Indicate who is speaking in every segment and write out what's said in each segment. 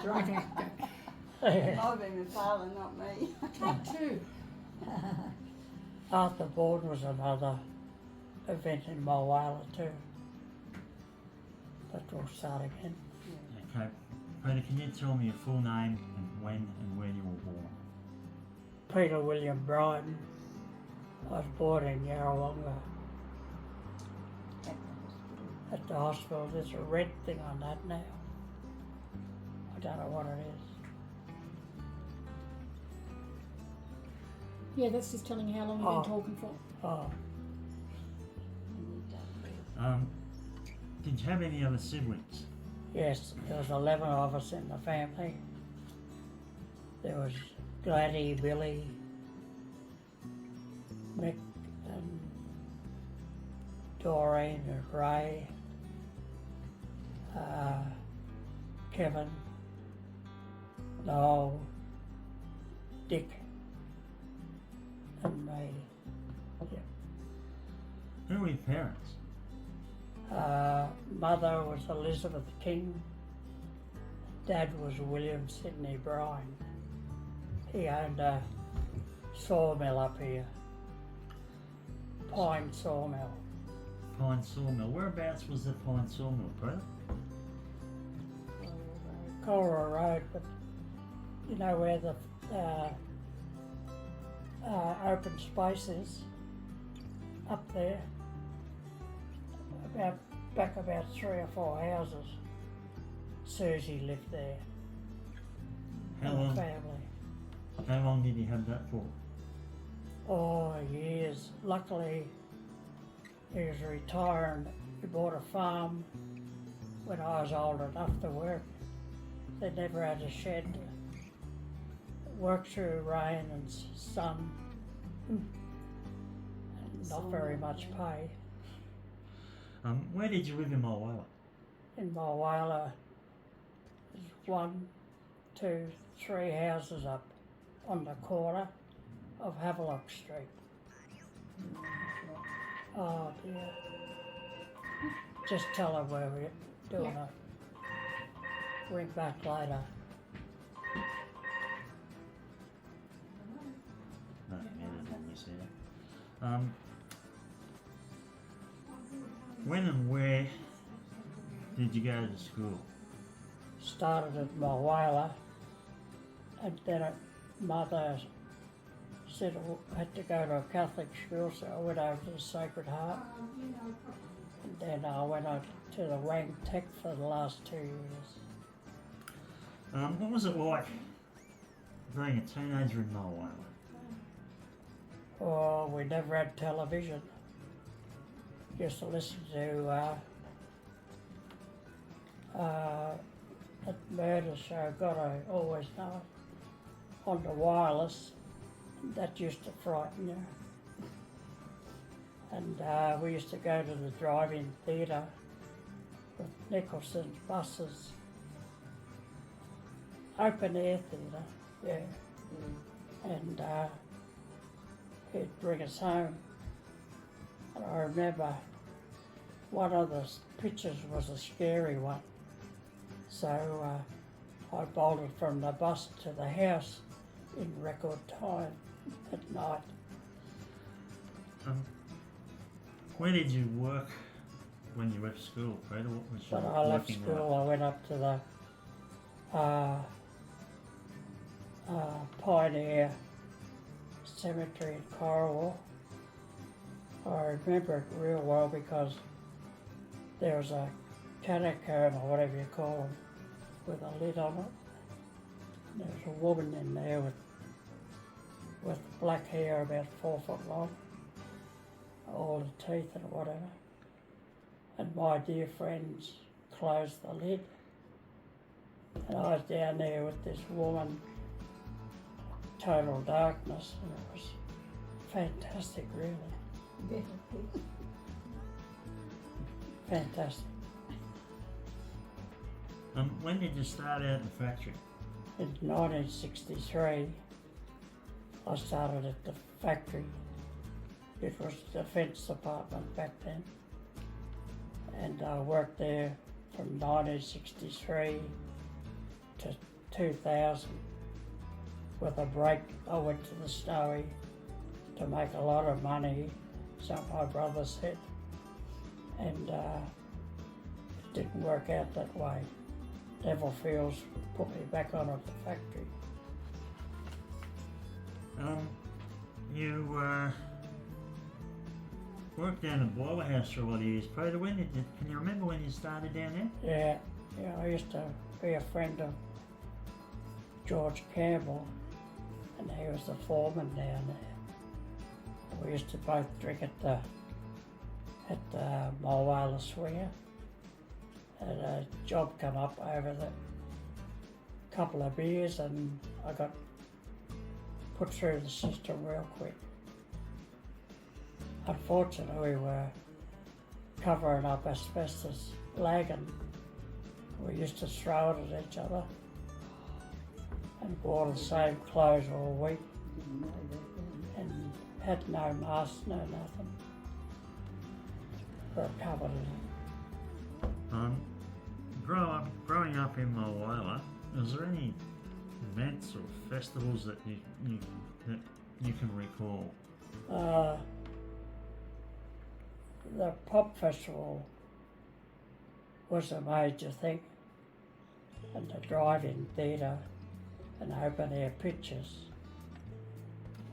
Speaker 1: Driving.
Speaker 2: I've been my father, not me.
Speaker 1: Truck too.
Speaker 3: Arthur Bourne was another event in Mulwala too. But we'll start again.
Speaker 4: Okay. Peter, can you tell me your full name and when and where you were born?
Speaker 3: Peter William Bryan. I was born in Yarrawonga. At the hospital, there's a red thing on that now. I don't know what it is.
Speaker 1: Yeah, that's just telling you how long you've been talking for.
Speaker 3: Oh,
Speaker 4: Did you have any other siblings?
Speaker 3: yes, there was 11 of us in the family. There was Gladdy, Billy, Mick, and Doreen, and Ray, Kevin, Noel, Dick, and me. Yeah.
Speaker 4: Who were your parents?
Speaker 3: Mother was Elizabeth King. Dad was William Sidney Bryan. He owned a sawmill up here, Pine Sawmill.
Speaker 4: Pine Sawmill. Whereabouts was the Pine Sawmill, Peter?
Speaker 3: Cora Road, but you know where the open space is? Up there, back about 3 or 4 houses. Susie lived there.
Speaker 4: How
Speaker 3: and
Speaker 4: long?
Speaker 3: the family.
Speaker 4: How long did you have that for?
Speaker 3: Oh, years. Luckily, he was retiring. He bought a farm when I was old enough to work. They never had a shed. Worked through rain and sun. And not very much pay.
Speaker 4: Where did you live in Mulwala?
Speaker 3: In Mulwala, there's 1, 2, 3 houses up on the corner of Havelock Street. Oh dear. Just tell her where we're doing it. Ring back later.
Speaker 4: No, yeah, there's one miss there. When and where did you go to school?
Speaker 3: Started at Mulwala, and then Mother said I had to go to a Catholic school, so I went over to the Sacred Heart. And then I went on to the Wang Tech for the last 2 years.
Speaker 4: What was it like being a teenager in Mulwala?
Speaker 3: Oh, we never had television. Used to listen to that murder show, God I always know it, on the wireless. That used to frighten you. And we used to go to the drive-in theatre with Nicholson's buses. Open air theatre, yeah. And he'd bring us home. And I remember one of the pictures was a scary one. So I bolted from the bus to the house in record time at night.
Speaker 4: Where did you work when you left school, Peter? What was your
Speaker 3: When I left
Speaker 4: working
Speaker 3: school,
Speaker 4: life?
Speaker 3: I went up to the Pioneer Cemetery in Corriwall. I remember it real well because there was a catacomb or whatever you call them with a lid on it. And there was a woman in there with black hair about 4 foot long, all the teeth and whatever. And my dear friends closed the lid. And I was down there with this woman, total darkness, and it was fantastic, really. Fantastic.
Speaker 4: When did you start out in the factory?
Speaker 3: In 1963, I started at the factory. It was the Defence Department back then. And I worked there from 1963 to 2000. With a break, I went to the Snowy to make a lot of money, so my brother said, and it didn't work out that way. Devil Fields put me back on at the factory.
Speaker 4: You worked down at Boiler House for a lot of years, Peter. Can you remember when you started down there?
Speaker 3: Yeah, I used to be a friend of George Campbell, and he was the foreman down there. We used to both drink at the Mulwala Swinger, and a job come up over the couple of beers, and I got put through the system real quick. Unfortunately, we were covering up asbestos lagging. We used to throw it at each other and wore the same clothes all week and had no mask, no nothing. We were covered in it.
Speaker 4: Growing up in Mulwala, was there any events or festivals that you can recall?
Speaker 3: The pop festival was a major thing, and the drive-in theatre and open air pictures.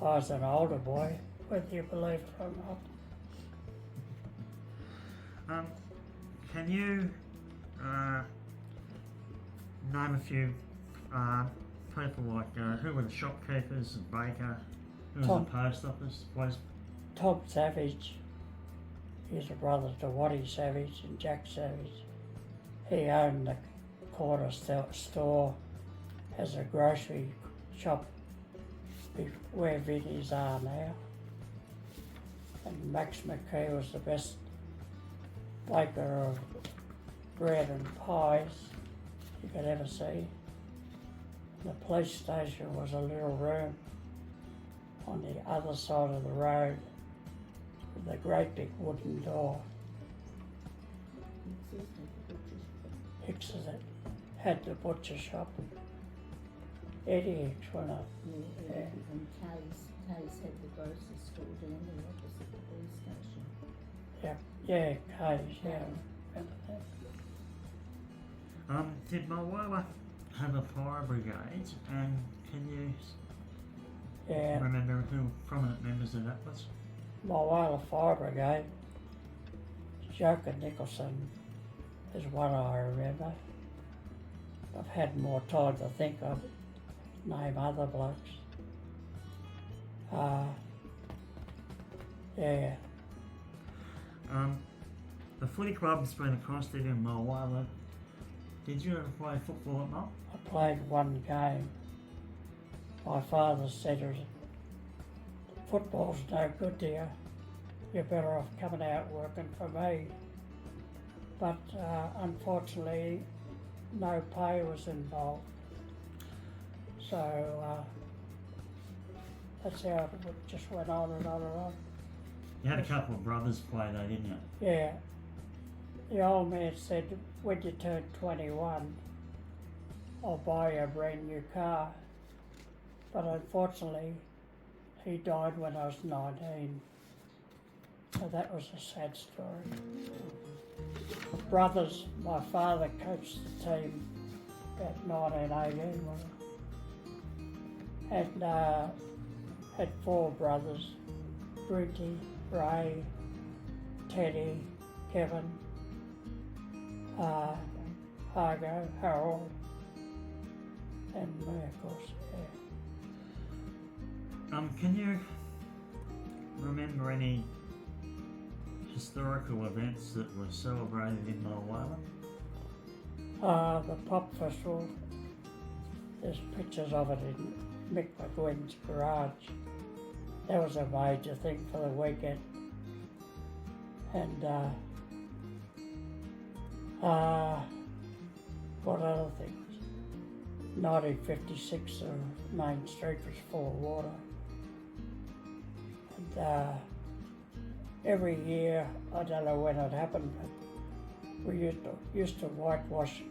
Speaker 3: I was an older boy, whether you believe it or not.
Speaker 4: Can you name a few people like who were the shopkeepers and baker, who was
Speaker 3: Tom.
Speaker 4: the post office place?
Speaker 3: Tom Savage, he's a brother to Waddy Savage and Jack Savage. He owned the corner store as a grocery shop where Vinnie's are now. And Max McKee was the best baker of bread and pies you could ever see. The police station was a little room on the other side of the road with a great big wooden door. Hicks's had the butcher shop. Eddie Hicks went up.
Speaker 2: Yeah. And Kay's had the grocery store down there opposite the police station.
Speaker 3: Yeah, Kay's, yeah, remember that.
Speaker 4: Did Mulwala have a fire brigade, and can you remember who prominent members of that was?
Speaker 3: Mulwala Fire Brigade, Joker Nicholson is one I remember. I've had more time to think of, name other blokes.
Speaker 4: The footy club's been across there in Mulwala. Did you ever play football at Mull?
Speaker 3: I played one game. My father said, football's no good to you. You're better off coming out working for me. But unfortunately, no pay was involved. So that's how it just went on and on and on.
Speaker 4: You had a couple of brothers play though, didn't you?
Speaker 3: Yeah. The old man said, when you turn 21, I'll buy you a brand new car. But unfortunately, he died when I was 19. So that was a sad story. Brothers, my father coached the team about 1918, and had 4 brothers, Brinty, Ray, Teddy, Kevin, Hargo, Harold, and me, of course. Yeah.
Speaker 4: Can you remember any historical events that were celebrated in Mulwala?
Speaker 3: The pop festival, there's pictures of it in Mick McGuinn's garage. That was a major thing for the weekend. And what other things? 1956, the Main Street was full of water. And every year, I don't know when it happened, but we used to whitewash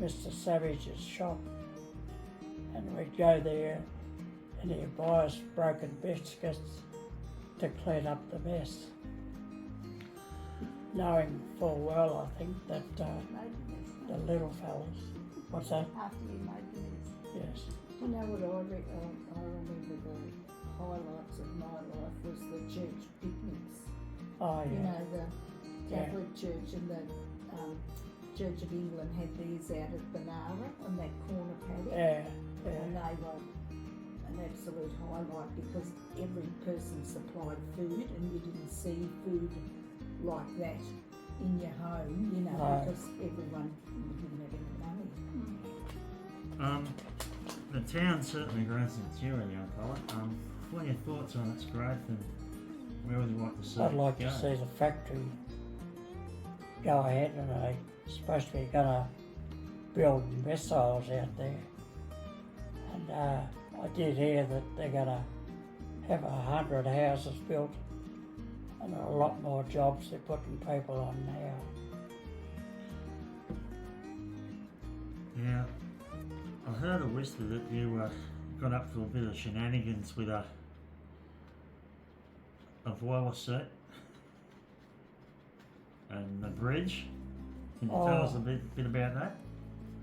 Speaker 3: Mr. Savage's shop and we'd go there and he'd buy us broken biscuits to clean up the mess. Knowing full well, I think, that the little fellas, what's that?
Speaker 2: After you made the mess.
Speaker 3: Yes.
Speaker 2: Do you know what I remember the highlights of my life was the church picnics.
Speaker 3: Oh,
Speaker 2: You
Speaker 3: yeah.
Speaker 2: know, the Catholic Church and the Church of England had theirs out at Banara on that corner paddock.
Speaker 3: Yeah,
Speaker 2: And
Speaker 3: yeah.
Speaker 2: they were an absolute highlight because every person supplied food and you didn't see food like that in your home, you know,
Speaker 3: No.
Speaker 2: because everyone didn't have any money.
Speaker 4: The town certainly grows in maturity, young fella. What are your thoughts on its growth and where would you like to see
Speaker 3: I'd
Speaker 4: it
Speaker 3: like
Speaker 4: go?
Speaker 3: to see the factory go ahead, and they're supposed to be gonna build missiles out there. And I did hear that they're gonna have 100 houses built and a lot more jobs they're putting people on now.
Speaker 4: Yeah, I heard a whisper that you got up to a bit of shenanigans with a boiler set and the bridge. Can you tell us a bit about that?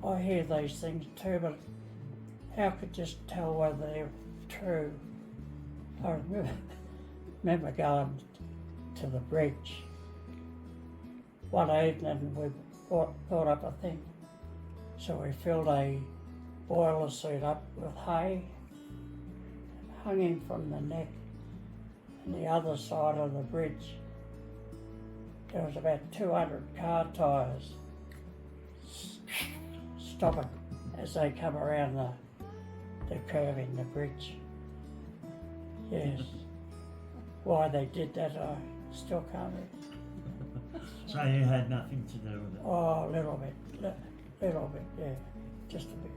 Speaker 3: I hear these things too, but how could you just tell whether they're true? I remember going to the bridge one evening. We brought up a thing, so we filled a boiler suit up with hay and hung him from the neck. On the other side of the bridge, there was about 200 car tyres stopping as they come around the curve in the bridge. Yes. Why they did that, I still can't remember.
Speaker 4: So you had nothing to do with it?
Speaker 3: Oh, a little bit, yeah, just a bit.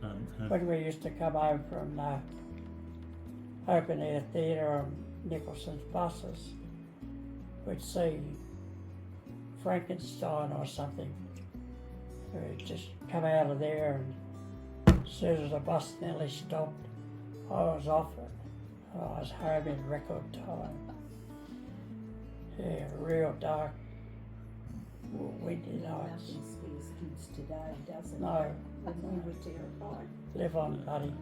Speaker 3: Yeah. When we used to come home from open air theatre on Nicholson's buses, we'd see Frankenstein or something. We'd just come out of there, and as soon as the bus nearly stopped, I was off it. I was home in record time. Yeah, real dark, windy nights.
Speaker 2: Nothing scares kids today, does it?
Speaker 3: No,
Speaker 2: When we were terrified.
Speaker 3: live on bloody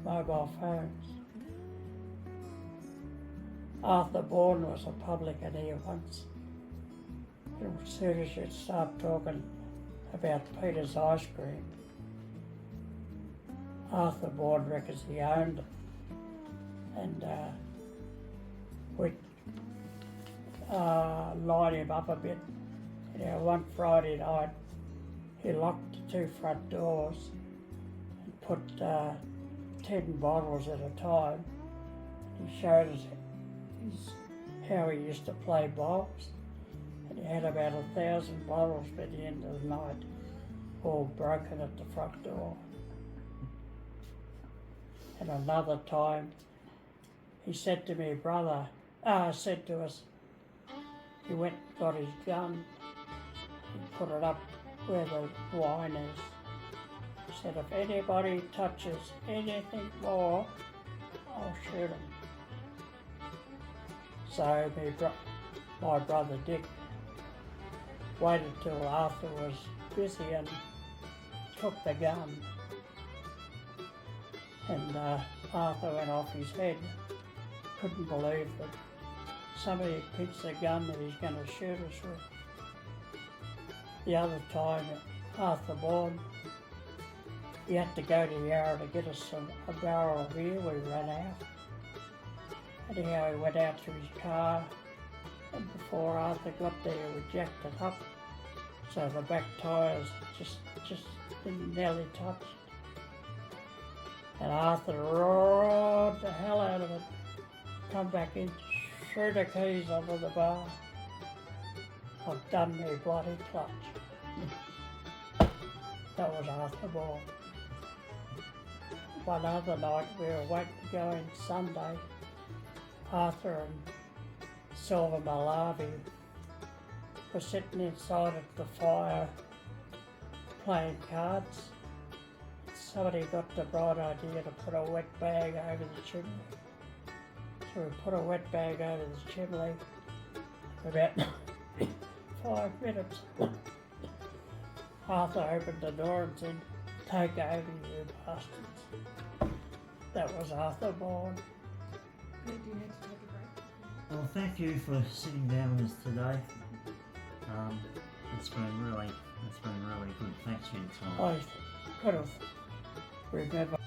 Speaker 3: mobile phones. Arthur Bourne was a publican here once. And as soon as you'd start talking about Peter's ice cream, Arthur Bourne reckons he owned it. And we'd line him up a bit. You know, one Friday night, he locked the two front doors and put 10 bottles at a time. He showed us how he used to play bowls, and he had about 1,000 bottles by the end of the night, all broken at the front door. And another time, he said to me, said to us, he went and got his gun, he put it up where the wine is. He said, if anybody touches anything more, I'll shoot him. So my brother Dick waited till Arthur was busy and took the gun. And Arthur went off his head. Couldn't believe that somebody picks the gun that he's going to shoot us with. The other time, Arthur Bourne, he had to go to Yarra to get us a barrel of beer. We ran out. Anyhow, he went out to his car, and before Arthur got there, we jacked it up, so the back tyres just didn't nearly touch. And Arthur roared the hell out of it, come back in, threw the keys under the bar. I've done me bloody clutch. That was Arthur Bourne. One other night, we were waiting to go in Sunday. Arthur and Silver Malavi were sitting inside at the fire playing cards. Somebody got the bright idea to put a wet bag over the chimney. So we put a wet bag over the chimney for about 5 minutes. Arthur opened the door and said, "Take over, you bastards." That was Arthur born.
Speaker 1: Do you need to take a break?
Speaker 4: Well, thank you for sitting down with us today. It's been really good. Thanks for your time.
Speaker 3: I could have remembered.